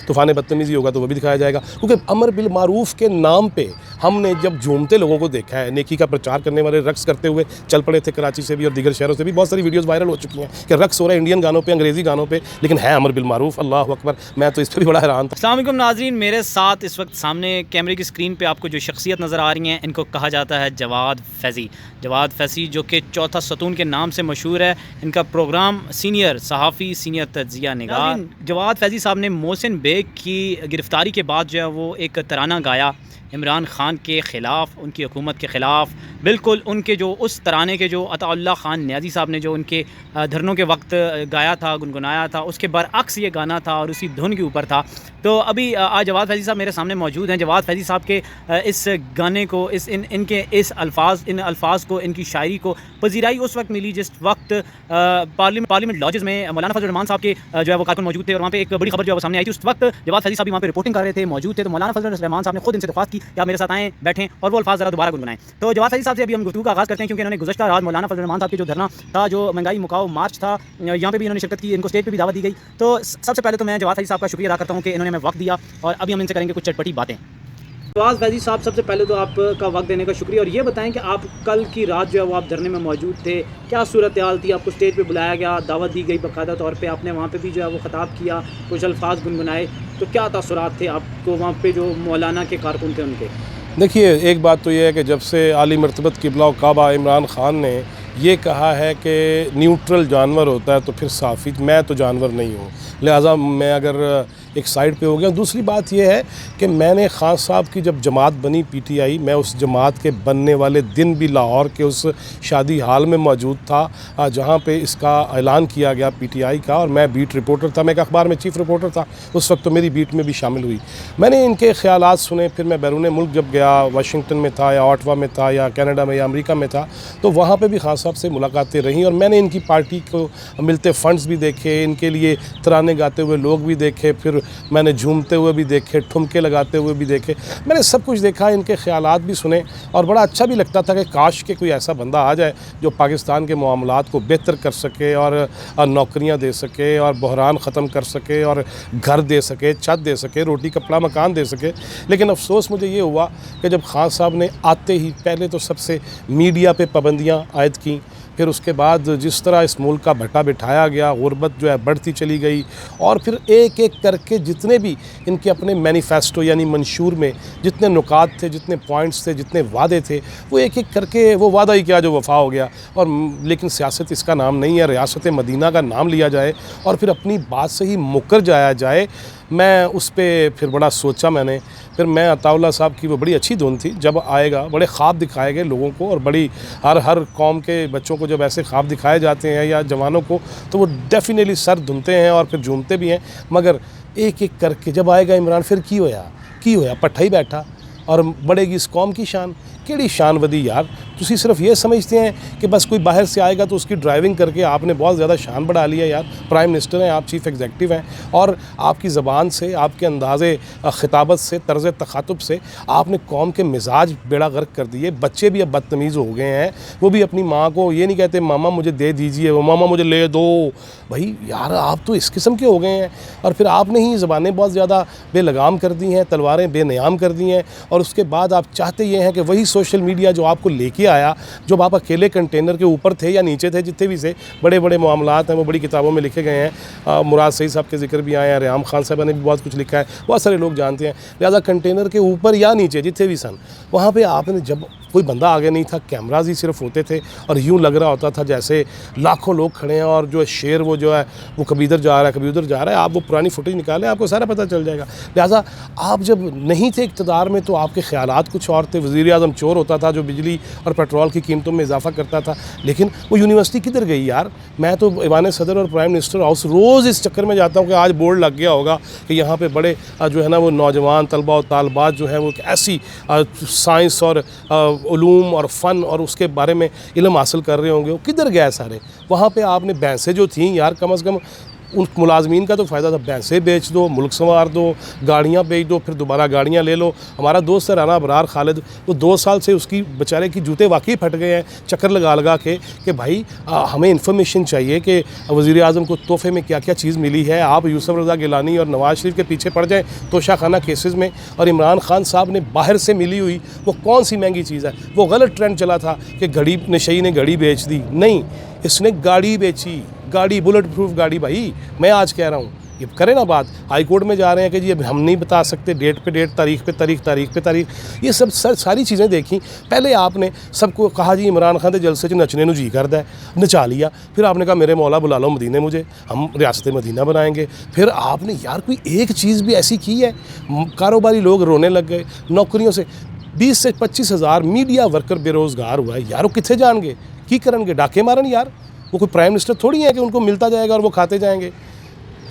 तूफ़ान बदतमीज़ी होगा तो वो भी दिखाया जाएगा, क्योंकि अमर बिल मारूफ़ के नाम पे हमने जब झूमते लोगों को देखा है, नेकी का प्रचार करने वाले रक्स करते हुए चल पड़े थे कराची से भी और दीगर शहरों से भी, बहुत सारी वीडियोज़ वायरल हो चुकी हैं कि रक्स हो रहा है इंडियन गानों पे, अंग्रेज़ी गानों पे, लेकिन है अमर बिल मारूफ़। अल्लाह अकबर, मैं तो इस पर भी बड़ा हैरान था। अस्सलाम वालेकुम नाज़रीन, मेरे साथ इस वक्त सामने कैमरे की स्क्रीन पे आपको जो शख्सियत नज़र आ रही हैं, इनको कहा जाता है जवाद फैज़ी। जवाद फैज़ी जो कि चौथा सतून के नाम से मशहूर है। इनका प्रोग्राम सीनियर सहाफ़ी, सीनियर तज्ज़िया निगार। जवाद फैज़ी साहब ने मोहसिन बेग की गिरफ़्तारी के बाद जो है वो एक तराना गाया इमरान ख़ान के ख़िलाफ़, उनकी हुकूमत के ख़िलाफ़। बिल्कुल उनके जो उस तराने के जो अताउल्लाह ख़ान न्याज़ी साहब ने जो उनके धरनों के वक्त गाया था, गुनगुनाया था, उसके बरअक्स ये गाना था और उसी धुन के ऊपर था। तो अभी आज जवाद फैज़ी साहब मेरे सामने मौजूद हैं। जवाद फैज़ी साहब के इस गाने को, इनके इस इन अल्फाज को, इनकी शायरी को पजीराई उस वक्त मिली जिस वक्त पार्लियामेंट लॉजेस में मौलाना फजल रहमान साहब के जो है वो कारकुन मौजूद थे और वहाँ पे एक बड़ी खबर जो है वो सामने आई थी। उस वक्त जवाद फैज़ी साहब भी वहाँ पे रिपोर्टिंग कर रहे थे, मौजूद थे। तो मौलाना फजल रहमान साहब ने खुद इनसे दरख्वास्त की कि आप मेरे साथ आएँ, बैठें और वो अल्फाज ज़रा दोबारा गुनगुनाएं। तो जवाद फैज़ी साहब से अभी हम गुफ्तगू का आगाज़ करते हैं, क्योंकि इन्होंने गुज़श्ता रात मौलाना फजल रहमान साहब के जो धरना था, जो महंगाई मुकाओ मार्च था, यहाँ पे भी इन्होंने शिरकत की, इनको स्टेज पे भी दावत दी गई। तो सबसे पहले तो मैं जवाद फैज़ी साहब का शुक्रिया अदा करता हूँ कि इन्होंने हमें वक्त दिया और अभी हम इनसे करेंगे कुछ चटपटी बातें। जवाद फैज़ी साहब, सबसे पहले तो आपका वक्त देने का शुक्रिया और ये बताएं कि आप कल की रात जो है वो आप धरने में मौजूद थे, क्या सूरत हाल थी? आपको स्टेज पे बुलाया गया, दावत दी गई बाकायदा तौर पे, आपने वहाँ पे भी जो है वो ख़िताब किया, कुछ अल्फाज गुनगुनाए, तो क्या तासुरात थे आपको वहाँ पे जो मौलाना के कारकुन थे उनके? देखिए, एक बात तो ये है कि जब से आली मरतबत क़िबला काबा इमरान ख़ान ने ये कहा है कि न्यूट्रल जानवर होता है तो फिर साफ़ी, मैं तो जानवर नहीं हूँ, लिहाजा मैं अगर एक साइड पे हो गया। दूसरी बात यह है कि मैंने ख़ान साहब की जब जमात बनी पीटीआई, मैं उस जमात के बनने वाले दिन भी लाहौर के उस शादी हाल में मौजूद था जहाँ पे इसका ऐलान किया गया पीटीआई का, और मैं बीट रिपोर्टर था, मैं एक अखबार में चीफ़ रिपोर्टर था उस वक्त, तो मेरी बीट में भी शामिल हुई। मैंने इनके ख़यालात सुने, फिर मैं बैरून मुल्क जब गया, वाशिंगटन में था या ऑटवा में था या कनाडा में या अमेरिका में था, तो वहाँ पर भी ख़ान साहब से मुलाकातें रहीं और मैंने इनकी पार्टी को मिलते फ़ंड्स भी देखे, इनके लिए तराने गाते हुए लोग भी देखे, फिर मैंने झूमते हुए भी देखे, ठुमके लगाते हुए भी देखे, मैंने सब कुछ देखा, इनके ख़यालात भी सुने और बड़ा अच्छा भी लगता था कि काश के कोई ऐसा बंदा आ जाए जो पाकिस्तान के मामलात को बेहतर कर सके और नौकरियां दे सके और बहरान ख़त्म कर सके और घर दे सके, छत दे सके, रोटी कपड़ा मकान दे सके। लेकिन अफसोस मुझे ये हुआ कि जब ख़ान साहब ने आते ही पहले तो सबसे मीडिया पे पाबंदियाँ आयद की, फिर उसके बाद जिस तरह इस मुल्क का भट्टा बिठाया गया, गुरबत जो है बढ़ती चली गई, और फिर एक एक करके जितने भी इनके अपने मैनिफेस्टो यानी मंशूर में जितने नुकात थे, जितने पॉइंट्स थे, जितने वादे थे, वो एक एक करके वो वादा ही क्या जो वफ़ा हो गया। और लेकिन सियासत इसका नाम नहीं है, रियासत मदीना का नाम लिया जाए और फिर अपनी बात से ही मुकर जाया जाए। मैं उस पर फिर बड़ा सोचा मैंने, फिर मैं अताउल्लाह साहब की वो बड़ी अच्छी धुन थी, जब आएगा बड़े ख्वाब दिखाए गए लोगों को, और बड़ी हर कौम के बच्चों को जब ऐसे ख्वाब दिखाए जाते हैं या जवानों को, तो वो डेफिनेटली सर धुनते हैं और फिर झूमते भी हैं। मगर एक एक करके जब आएगा इमरान, फिर की होया पट्ठा ही बैठा और बढ़ेगी इस कौम की शान। केड़ी शान वधी यार, तुसी सिर्फ ये समझते हैं कि बस कोई बाहर से आएगा तो उसकी ड्राइविंग करके आपने बहुत ज़्यादा शान बढ़ा लिया यार। प्राइम मिनिस्टर हैं आप, चीफ़ एग्जीक्यूटिव हैं, और आपकी ज़बान से, आपके अंदाज़े ख़िताबत से, तर्ज़ तख़ातुब से आपने कौम के मिजाज बेड़ा गर्क कर दिए। बच्चे भी अब बदतमीज़ हो गए हैं, वो भी अपनी माँ को ये नहीं कहते मामा मुझे दे दीजिए, वो मामा मुझे ले दो। भाई यार, आप तो इस किस्म के हो गए हैं। और फिर आपने ही ज़बानें बहुत ज़्यादा बेलगाम कर दी हैं, तलवारें बेनियाम कर दी हैं, और उसके बाद आप चाहते ये हैं कि वही सोशल मीडिया जो आपको लेके आया, जब आप अकेले कंटेनर के ऊपर थे या नीचे थे, जितने भी से बड़े बड़े मामलात हैं वो बड़ी किताबों में लिखे गए हैं। मुराद सईद साहब के जिक्र भी आए हैं, रियाम खान साहब ने भी बहुत कुछ लिखा है, बहुत सारे लोग जानते हैं। लिहाजा कंटेनर के ऊपर या नीचे जितने भी सन, वहाँ पे आपने जब कोई बंदा आगे नहीं था, कैमराज ही सिर्फ होते थे और यूँ लग रहा होता था जैसे लाखों लोग खड़े हैं और जो शेर वो जो है वो कभी इधर जा रहा है कभी उधर जा रहा है। आप वो पुरानी फुटेज निकालें, आपको सारा पता चल जाएगा। लिहाजा आप जब नहीं थे इक़्तिदार में तो आपके ख़यालात कुछ और थे। वज़ीर आज़म चोर होता था जो बिजली और पेट्रोल की कीमतों में इजाफा करता था, लेकिन वो यूनिवर्सिटी किधर गई यार? मैं तो ईवान सदर और प्राइम मिनिस्टर हाउस रोज़ इस चक्कर में जाता हूँ कि आज बोर्ड लग गया होगा कि यहाँ पे बड़े जो है ना वो नौजवान तलबा और तालबात जो है वो ऐसी साइंस और उलूम और फ़न और उसके बारे में इल्म हासिल कर रहे होंगे। वो किधर गए सारे? वहाँ पे आपने भैंसें जो थीं यार, कम अज़ कम उन मुलाजमीन का तो फ़ायदा था, भैंसें बेच दो, मुल्क संवार दो, गाड़ियाँ बेच दो, फिर दोबारा गाड़ियाँ ले लो। हमारा दोस्त है राना अबरार खालिद, वो 2 साल से उसकी बेचारे की जूते वाकई फट गए हैं चक्कर लगा लगा के कि भाई हमें इन्फॉर्मेशन चाहिए कि वज़ीर आज़म को तोहफे में क्या क्या चीज़ मिली है। आप यूसुफ रज़ा गिलानी और नवाज़ शरीफ के पीछे पड़ जाएँ तोशाखाना केसेस में, और इमरान खान साहब ने बाहर से मिली हुई वो कौन सी महंगी चीज़ है। वो गलत ट्रेंड चला था कि घड़ी नशई ने घड़ी बेच दी, नहीं, इसने गाड़ी बेची, गाड़ी बुलेट प्रूफ गाड़ी। भाई मैं आज कह रहा हूँ ये करें ना बात, हाई कोर्ट में जा रहे हैं कि जी अब हम नहीं बता सकते, डेट पे डेट, तारीख पे तारीख, तारीख पे तारीख, ये सब सारी चीज़ें देखी। पहले आपने सबको कहा जी इमरान खान के जलसे च नचने नू जी करदा है, नचा लिया। फिर आपने कहा मेरे मौला बुला लो मदीने मुझे, हम रियासत मदीना बनाएंगे। फिर आपने यार कोई एक चीज़ भी ऐसी की है, कारोबारी लोग रोने लग गए, नौकरियों से 20 से 25 हज़ार मीडिया वर्कर बेरोज़गार हुआ है। यार वो कितने जाएंगे, की करनगे, डाके मारन यार, वो कोई प्राइम मिनिस्टर थोड़ी है कि उनको मिलता जाएगा और वो खाते जाएंगे।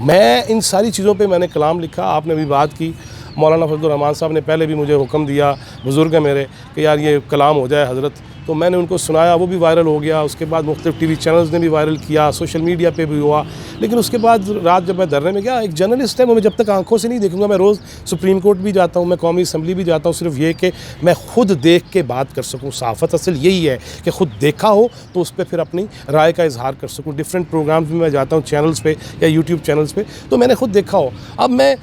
मैं इन सारी चीज़ों पे मैंने कलाम लिखा। आपने भी बात की, मौलाना फजलुर रहमान साहब ने पहले भी मुझे हुक्म दिया, बुज़ुर्ग है मेरे, कि यार ये कलाम हो जाए हज़रत, तो मैंने उनको सुनाया, वो भी वायरल हो गया। उसके बाद मुख्तलिफ टीवी चैनल्स ने भी वायरल किया, सोशल मीडिया पे भी हुआ। लेकिन उसके बाद रात जब मैं धरने में गया, एक जर्नलिस्ट है, मैं जब तक आंखों से नहीं देखूंगा, मैं रोज़ सुप्रीम कोर्ट भी जाता हूँ, मैं कौमी असम्बली भी जाता हूँ, सिर्फ ये कि मैं खुद देख के बात कर सकूँ। सहाफ़त असल यही है कि ख़ुद देखा हो तो उस पर फिर अपनी राय का इजहार कर सकूँ। डिफरेंट प्रोग्राम्स में मैं जाता हूँ, चैनल्स पे या यूट्यूब चैनल्स पे, तो मैंने खुद देखा हो। अब मैं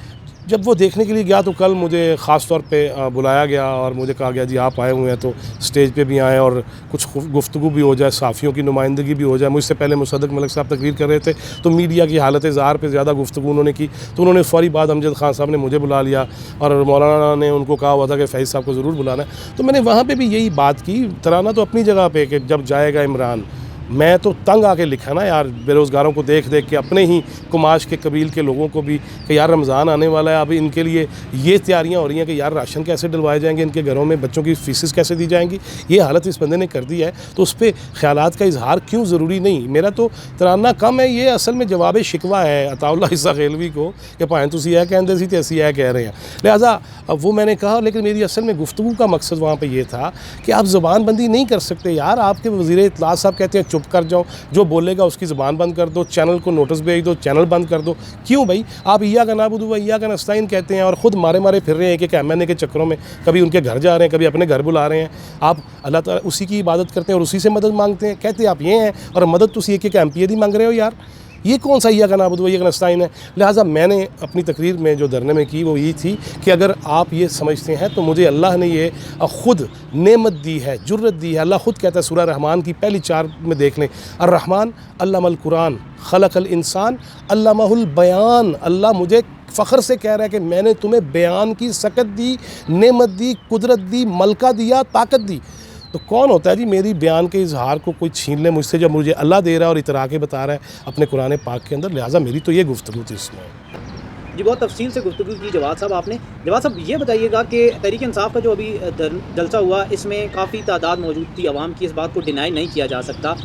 जब वो देखने के लिए गया तो कल मुझे ख़ास तौर पे बुलाया गया और मुझे कहा गया जी आप आए हुए हैं तो स्टेज पे भी आएँ और कुछ गुफ्तगू भी हो जाए, साफ़ियों की नुमाइंदगी भी हो जाए। मुझसे पहले मुसद्दक मलिक साहब तकरीर कर रहे थे तो मीडिया की हालत ज़ाहर पे ज़्यादा गुफ्तगू उन्होंने की, तो उन्होंने फ़ौरी बाद अमजद खान साहब ने मुझे बुला लिया और मौलाना ने उनको कहा हुआ था कि फ़ैज़ साहब को ज़रूर बुलाना है। तो मैंने वहाँ पर भी यही बात की, तराना तो अपनी जगह पर कि जब जाएगा इमरान, मैं तो तंग आके लिखा ना यार, बेरोज़गारों को देख देख के, अपने ही कुमाश के कबील के लोगों को भी कि यार रमज़ान आने वाला है, अभी इनके लिए ये तैयारियां हो रही हैं कि यार राशन कैसे डलवाए जाएंगे, इनके घरों में बच्चों की फ़ीसेस कैसे दी जाएंगी। ये हालत इस बंदे ने कर दी है, तो उस पर ख़यालात का इजहार क्यों ज़रूरी नहीं। मेरा तो तराना कम है, ये असल में जवाब शिकवा है अताउल्लाह इस्सा खेलवी को कि भाएं तुसी यह कहते सी तो असी यह कह रहे हैं। लिहाजा वो मैंने कहा, लेकिन मेरी असल में गुफ्तगू का मकसद वहाँ पर यह था कि आप ज़ुबानबंदी नहीं कर सकते यार। आपके वज़ीर इत्तलात साहब कहते हैं चुप कर जाओ, जो बोलेगा उसकी ज़बान बंद कर दो, चैनल को नोटिस भेज दो, चैनल बंद कर दो। क्यों भाई, आप इय्या का नाबुदु व इय्या का नस्ताइन कहते हैं और ख़ुद मारे मारे फिर रहे हैं कि एमएनए के चक्करों में, कभी उनके घर जा रहे हैं, कभी अपने घर बुला रहे हैं। आप अल्लाह ताला उसी की इबादत करते हैं और उसी से मदद मांगते हैं, कहते आप ये हैं और मदद तुसी एक एमपीए दी मांग रहे हो यार। ये कौन सा इय्या का नाबुदु व इय्या का नस्ताइन है। लिहाजा मैंने अपनी तकरीर में जो धरने में की वो ये थी कि अगर आप ये समझते हैं तो मुझे अल्लाह ने ये ख़ुद नेमत दी है, जुर्रत दी है। अल्लाह ख़ुद कहता है सूरह रहमान की पहली 4 में देख लें, अर्रहमान अल्लमल कुरान खलक़ल इंसान अल्लमहुल बयान। अल्लाह मुझे फ़ख्र से कह रहा है कि मैंने तुम्हें बयान की सकत दी, नेमत दी, कुदरत दी, मलका दिया, ताकत दी। तो कौन होता है जी मेरी बयान के इजहार को कोई छीन ले मुझसे, जब मुझे अल्लाह दे रहा है और इतरा के बता रहा है अपने कुरान पाक के अंदर। लिहाजा मेरी तो ये गुफ्तगू थी इसमें। जी बहुत तफसील से गुफ्तगू की जवाद साहब आपने। जवाद साहब ये बताइएगा कि तहरीक इंसाफ का जो अभी जलसा हुआ इसमें काफ़ी तादाद मौजूद थी आवाम की, इस बात को डिनाई नहीं किया जा सकता।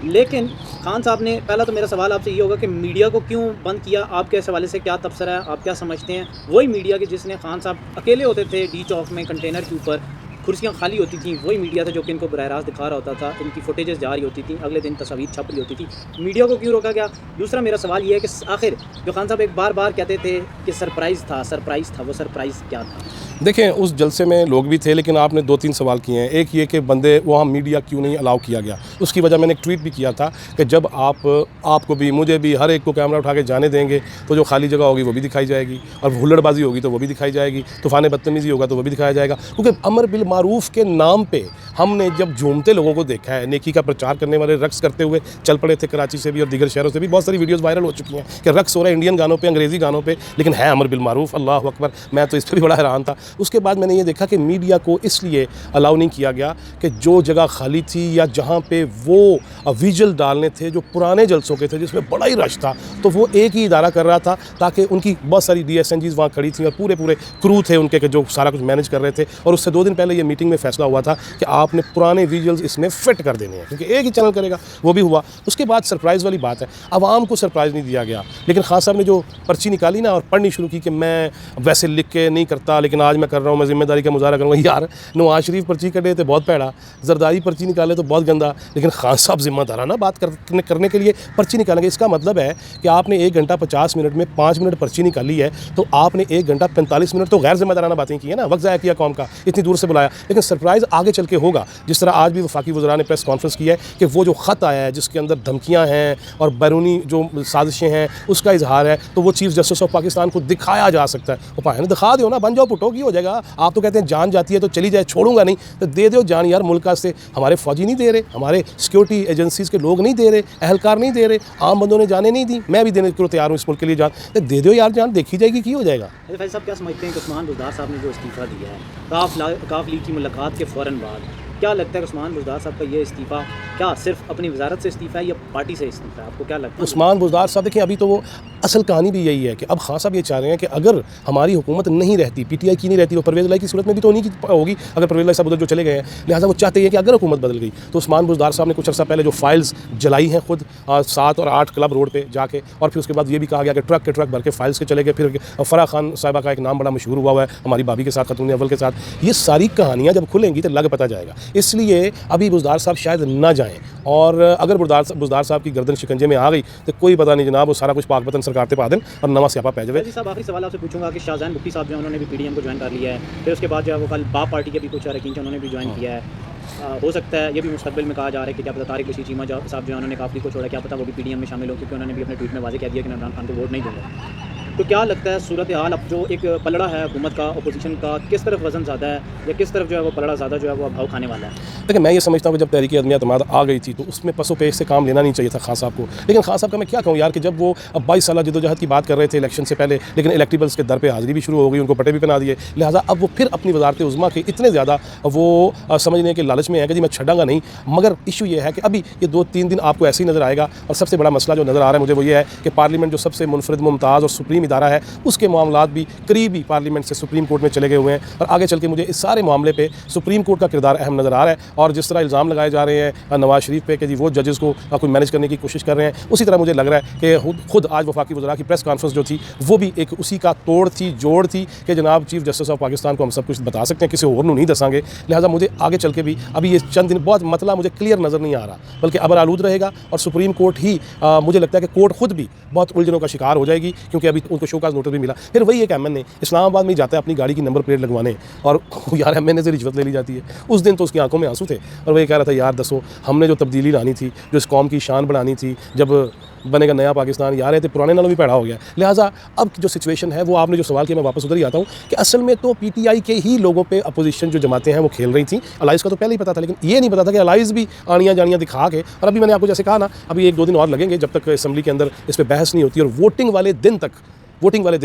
लेकिन खान साहब ने, पहला तो मेरा सवाल आपसे ये होगा कि मीडिया को क्यों बंद किया, आपके इस हवाले से क्या तबसरा है, आप क्या समझते हैं। वही मीडिया के जिसने खान साहब अकेले होते थे डी चौक में कंटेनर के ऊपर, कुर्सियाँ खाली होती थी, वही मीडिया था जो कि इनको बराह रास्त दिखा रहा होता था, इनकी फुटेजेस जारी होती थी, अगले दिन तस्वीर छप रही होती थी। मीडिया को क्यों रोका गया। दूसरा मेरा सवाल ये है कि आखिर जो खान साहब एक बार बार कहते थे कि सरप्राइज़ था, वो सरप्राइज़ क्या था। देखें उस जलसे में लोग भी थे, लेकिन आपने 2-3 सवाल किए हैं। एक ये कि बंदे वहाँ मीडिया क्यों नहीं अलाउ किया गया, उसकी वजह मैंने एक ट्वीट भी किया था कि जब आपको भी मुझे भी हर एक को कैमरा उठा के जाने देंगे तो जो खाली जगह होगी वो भी दिखाई जाएगी, और हुल्लड़बाजी होगी तो वो भी दिखाई जाएगी, तूफ़ान बदतमीज़ी होगा तो वो भी दिखाया जाएगा। क्योंकि अमर बिल मारूफ़ के नाम पे हमने जब झूमते लोगों को देखा है, नेकी का प्रचार करने वाले रक्स करते हुए चल पड़े थे कराची से भी और दीगर शहरों से भी, बहुत सारी वीडियोज़ वायरल हो चुकी हैं कि रक्स हो रहा है इंडियन गानों पर, अंग्रेज़ी गानों पर, लेकिन है अमर बिल मारूफ़। अल्लाह अकबर, मैं तो इस पर भी बड़ा हैरान था। उसके बाद मैंने ये देखा कि मीडिया को इसलिए अलाउ नहीं किया गया कि जो जगह खाली थी या जहाँ पे वो विजुअल डालने थे जो पुराने जलसों के थे जिसमें बड़ा ही रश था, तो वो एक ही इदारा कर रहा था, ताकि उनकी बहुत सारी DSNGs वहाँ खड़ी थी और पूरे क्रू थे उनके जो सारा कुछ मैनेज कर रहे थे। और उससे 2 दिन पहले ये मीटिंग में फ़ैसला हुआ था कि आप आपने पुराने विजुअल्स इसमें फिट कर देने हैं, क्योंकि एक ही चैनल करेगा। वो भी हुआ। उसके बाद सरप्राइज़ वाली बात है, आवाम को सरप्राइज़ नहीं दिया गया, लेकिन खान साहब ने जो पर्ची निकाली ना और पढ़नी शुरू की कि मैं वैसे लिख के नहीं करता लेकिन आज मैं कर रहा हूँ, मैं ज़िम्मेदारी का मुजाहरा करूँगा। यार नवाज शरीफ पर्ची कटे तो बहुत पैड़ा, जरदारी पर्ची निकाले तो बहुत गंदा, लेकिन खान साहब ज़िम्मेदाराना बात करने के लिए पर्ची निकालेंगे। इसका मतलब है कि आपने 1 घंटा 50 मिनट में 5 मिनट पर्ची निकाली है, तो आपने 1 घंटा 45 मिनट तो गैर ज़िम्मेदाराना बातें की है ना, वक्त ज़ाया किया कौम का, इतनी दूर से बुलाया। लेकिन सरप्राइज़ आगे चल के होगा, जिस तरह आज भी वफाकी वज़रा ने प्रेस कॉन्फ्रेंस की है कि वो जो ख़त आया है जिसके अंदर धमकियाँ हैं और बैरूनी जो साजिशें हैं उसका इजहार है, तो वो चीफ जस्टिस ऑफ पाकिस्तान को दिखाया जा सकता है। वो पाए दिखा दो ना, बन जाओ, पुटो की हो जाएगा। आप तो कहते हैं जान जाती है तो चली जाए, छोड़ूंगा नहीं, तो दे दो जान यार। मुल्क से हमारे फौजी नहीं दे रहे, हमारे सिक्योरिटी एजेंसीज़ के लोग नहीं दे रहे, अहलकार नहीं दे रहे, आम बंदों ने जाने नहीं दी, मैं भी देने को तैयार हूँ इस मुल्क के लिए जान, तो दे दो यार जान, देखी जाएगी की हो जाएगा। फैज़ साहब क्या समझते हैं कि उस्मान बुज़दार साहब ने जो इस्तीफ़ा दिया है काफ लीग की मुलाकात के फ़ौरन बाद, क्या लगता है कि उस्मान बुज़दार साहब का ये इस्तीफ़ा क्या सिर्फ अपनी वजारत से इस्तीफ़ा है या पार्टी से इस्तीफ़ा है? आपको क्या लगता है? उस्मान बुज़दार साहब देखिए, अभी तो वो असल कहानी भी यही है कि अब खान साहब ये चाह रहे हैं कि अगर हमारी हुकूमत नहीं रहती, पीटीआई की नहीं रहती, तो परवेज़ इलाही की सूरत में भी तो नहीं की होगी, अगर परवेज़ इलाही साहब उधर जो चले गए हैं। लिहाजा वो चाहते हैं कि अगर हुकूमत बदल गई तो उस्मान बुज़दार साहब ने कुछ अर्सा पहले जो फाइल्स जलाई हैं खुद 7 और 8 क्लब रोड पर जाके, और फिर उसके बाद ये भी कहा गया कि ट्रक के ट्रक भर के फाइल्स के चले गए। फिर फ़राह खान साहिबा का एक नाम बड़ा मशहूर हुआ है हमारी भाभी के साथ, खतून अव्वल के साथ। ये सारी कहानियाँ जब खुलेंगी तो लग पता जाएगा। इसलिए अभी बुज़दार साहब शायद ना जाएँ, और अगर बुज़दार साहब की गर्दन शिकंजे में आ गई तो कोई पता नहीं जनाब, वो सारा कुछ पाक वतन सरकार ते पा दें और नवा स्यापा पै जाए। साहब आखिरी सवाल आपसे पूछूंगा कि शाहजहान बुट्टी साहब जो है उन्होंने भी पीडीएम को ज्वाइन कर लिया है, फिर उसके बाद जो है वो कल बाप पार्टी के भी कुछ अरकान थे उन्होंने भी ज्वाइन किया है। हो सकता है ये भी मुस्तकबिल में कहा जा रहा है कि क्या पता तारिक बशीर चीमा साहब जो है उन्होंने काफ़ी को छोड़ा, क्या पता वो भी पीडीएम में शामिल हो, क्योंकि उन्होंने भी अपने ट्वीट में वाज़ेह कह दिया कि मैं इमरान खान को वोट नहीं दूँगा। तो क्या लगता है सूरत हाल अब जो एक पलड़ा है हुकूमत का, अपोजिशन का, किस तरफ वज़न ज़्यादा है या किस तरफ जो है वो पलड़ा ज़्यादा जो है वो भाव खाने वाला है? देखिए, मैं ये समझता हूँ कि जब तहरीक अदम एतमाद आ गई थी तो उसमें पसो पेश से काम लेना नहीं चाहिए था खान साहब को। लेकिन खान साहब का मैं क्या कहूँ यार कि जब वो अब 22 साल जदोजहद की बात कर रहे थे इलेक्शन से पहले, लेकिन इलेक्टिबल्स के दर पे हाज़िरी भी शुरू हो गई, उनको पटे भी पहना दिए। लिहाजा अब वो फिर अपनी वजारत उज़्मा के इतने ज़्यादा वो समझने के लालच में है कि जी मैं छड़ांगा नहीं। मगर इशू ये है कि अभी ये 2-3 दिन आपको ऐसे ही नज़र आएगा, और सबसे बड़ा मसला जो नज़र आ रहा है मुझे वो ये है कि पार्लियामेंट जो सबसे मुनफरिद मुमताज़ और सुप्रीम इदारा है, उसके मामलात भी करीबी पार्लियामेंट से सुप्रीम कोर्ट में चले गए हुए हैं, और आगे चल के मुझे इस सारे मामले पे सुप्रीम कोर्ट का किरदार अहम नज़र आ रहा है। और जिस तरह इल्ज़ाम लगाए जा रहे हैं नवाज शरीफ पे कि जी वो जजेस को कोई मैनेज करने की कोशिश कर रहे हैं, उसी तरह मुझे लग रहा है कि खुद आज वफाकी वज़रा की प्रेस कॉन्फ्रेंस जो थी वो भी एक उसी का तोड़ थी, जोड़ थी कि जनाब चीफ जस्टिस ऑफ पाकिस्तान को हम सब कुछ बता सकते हैं, किसी और नहीं दसांगे। लिहाजा मुझे आगे चल के भी अभी ये चंद दिन बहुत मतला मुझे क्लियर नज़र नहीं आ रहा, बल्कि अबर आलूद रहेगा, और सुप्रीम कोर्ट ही मुझे लगता है कि कोर्ट खुद भी बहुत उलझनों का शिकार हो जाएगी, क्योंकि अभी उनको शोकाज नोटिस भी मिला। फिर वही एक एमएनए इस्लामाबाद में जाता है अपनी गाड़ी की नंबर प्लेट लगवाने, और यार एमएनए से रिश्वत ले ली जाती है। उस दिन तो उसकी आंखों में आंसू थे, और वही कह रहा था यार दसो हमने जो तब्दीली लानी थी, जो इस कौम की शान बढ़ानी थी, जब बनेगा नया पाकिस्तान, यार है तो पुराने नालों भी पैड़ा हो गया। लिहाजा अब जो सिचुएशन है वो आपने जो सवाल किया, मैं वापस उधर ही आता हूँ कि असल में तो पीटीआई के ही लोगों पे अपोजिशन जो जमातें हैं वो खेल रही थी। अलाइज़ का तो पहले ही पता था, लेकिन ये नहीं पता था कि अलाइज़ भी आनियाँ जानियाँ दिखा के, और अभी मैंने आपको जैसे कहा ना, अभी 1-2 दिन और लगेंगे जब तक असम्बली के अंदर इस पर बहस नहीं होती, और वोटिंग वाले दिन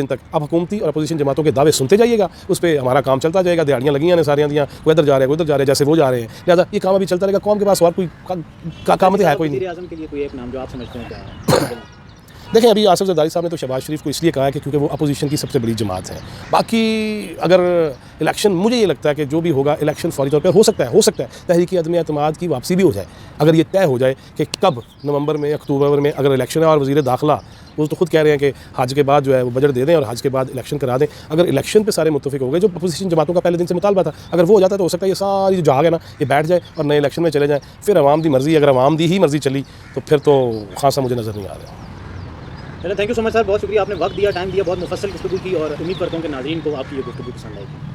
तक आप हुकूमती और अपोजिशन जमातों के दावे सुनते जाइएगा, उस पर हमारा काम चलता जाएगा। दिहाड़ियाँ लगी हैं सारियाँ दियाँ, कोई इधर जा रहे हैं, कोई उधर जा रहे हैं, जैसे वो जा रहे हैं। लिहाजा ये काम अभी चलता रहेगा, कौम के पास और कोई काम है कोई नहीं। आज़म के लिए कोई एक नाम जो आप समझते हैं क्या है? देखें, अभी आसिफ जरदारी साहब ने तो शहबाज शरीफ को इसलिए कहा है कि क्योंकि वो अपोजिशन की सबसे बड़ी जमात है। बाकी अगर इलेक्शन, मुझे ये लगता है कि जो भी होगा इलेक्शन फौरी तौर पर हो सकता है तहरीक अदम एतमाद की वापसी भी हो जाए, अगर ये तय हो जाए कि कब नवंबर में अक्टूबर में अगर इलेक्शन है। और वज़ीर दाखिला वो तो खुद कह रहे हैं कि हज के बाद जो है वो बजट दे दें और हज के बाद इलेक्शन करा दें। अगर इलेक्शन पे सारे मुत्तफिक हो गए, जो अपोजिशन जमातों का पहले दिन से मुतालबा था, अगर वो हो जाता है तो हो सकता है ये सारी जो जहाग है ना ये बैठ जाए और नए इलेक्शन में चले जाएँ। फिर अवाम दी मर्ज़ी, अगर अवाम दी ही मर्ज़ी चली तो फिर तो खासा मुझे नज़र नहीं आ रहा। चलो, thank you so much sir, बहुत शुक्रिया, आपने वक्त दिया, टाइम दिया, बहुत मुफस्सल गुफ्तगू की, और उम्मीद करता हूँ कि नाज़रीन को आपकी ये गुफ्तगू पसंद आएगी।